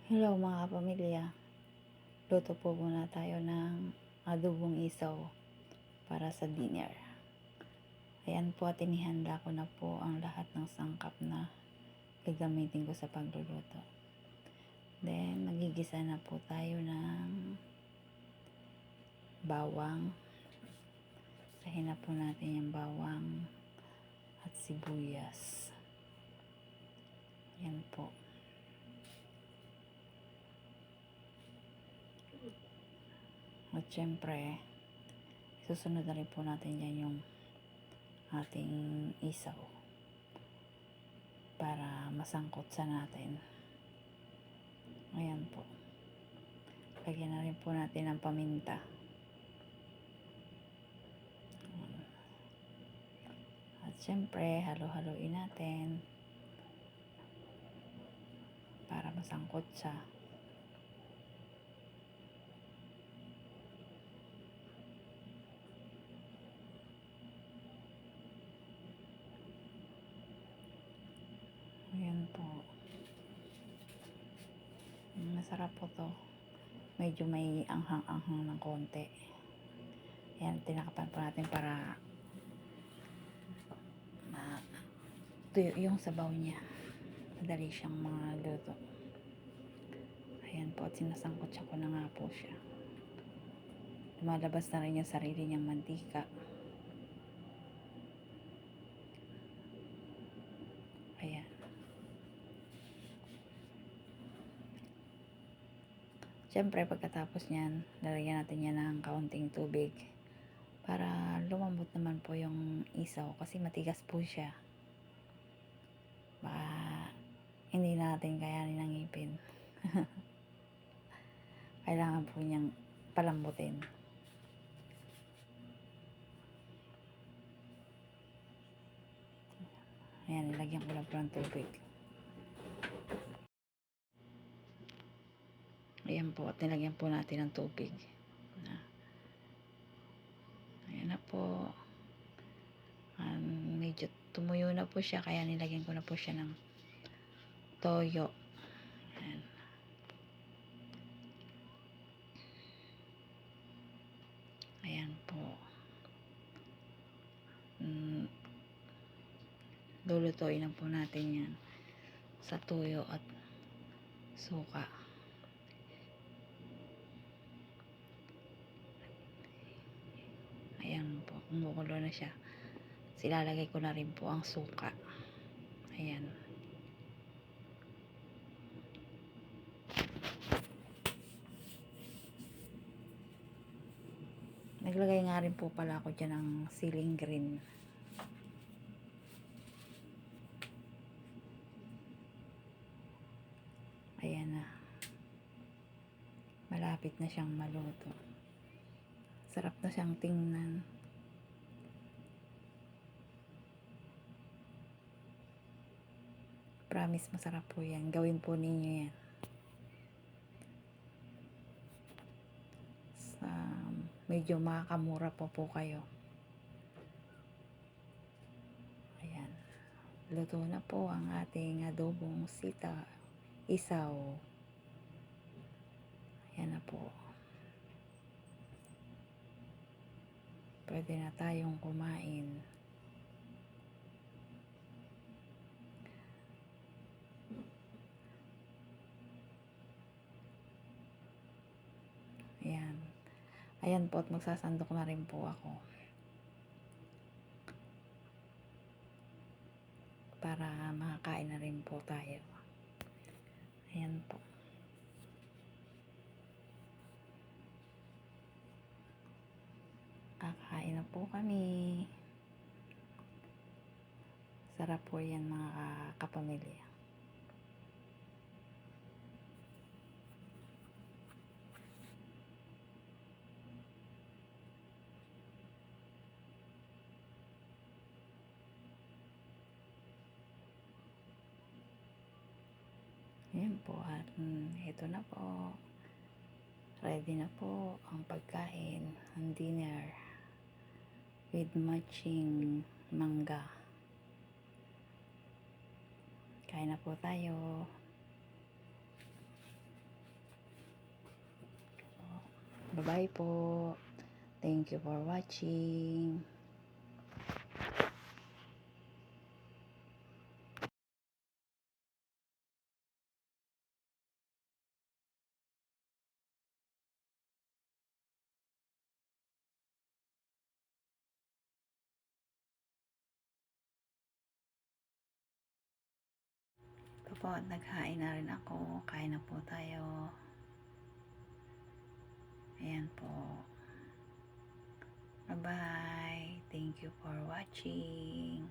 Hello mga kapamilya, luto po muna tayo ng adobong isaw para sa dinner. Ayan po at inihanda ko na po ang lahat ng sangkap na gagamitin ko sa pagluluto. Then magigisa na po tayo ng bawang. Sahin na po natin yung bawang at sibuyas. Ayan po. At syempre, susunod na rin po natin yan yung ating isaw para masangkot sa natin. Ayan po. Lagyan na rin po natin ng paminta. At syempre, halo-haloin natin para masangkot siya. Ayan po. Masarap po to. Medyo may anghang-anghang ng konti. Ayan, tinakapan po natin para tuyo yung sabaw niya. Madali siyang mga luto. Ayan po, at sinasangkot siya ko na nga po siya. Lumalabas na rin yung sarili niyang mantika. Ayan. Siyempre, pagkatapos niyan, lalagyan natin yan ng kaunting tubig para lumambot naman po yung isaw kasi matigas po siya. Baka hindi natin kayanin ng ngipin. Kailangan po niyang palambutin. Ayan, nilagyan ko lang po ng tubig. Ayan po, at nilagyan po natin ng tubig. Ayan na po. Medyo tumuyo na po siya, kaya nilagyan ko na po siya ng toyo. Ayan. Ayan po. Lulutuin na po natin yan sa toyo at suka. Ayan po, kumukulo na siya. Silalagay ko na rin po ang suka. Ayan. Naglagay nga rin po pala ako dyan ng siling green. Ayan na. Malapit na siyang maluto. Sarap na siyang tingnan. Promise, masarap po yan. Gawin po ninyo yan. Medyo makakamura po kayo. Ayan. Luto na po ang ating adobong isaw. Ayan na po. Pwede na tayong kumain. Ayan. Ayan po, at magsasandok na rin po ako. Para makakain na rin po tayo. Ayan po. Kakain na po kami. Sarap po yan mga kapamilya. Ayan po, at ito na po. Ready na po ang pagkain, ang dinner with matching mangga. Kain na po tayo. Bye-bye po. Thank you for watching. Ito po, naghain na rin ako. Kain na po tayo. Ayan po. Bye-bye. Thank you for watching.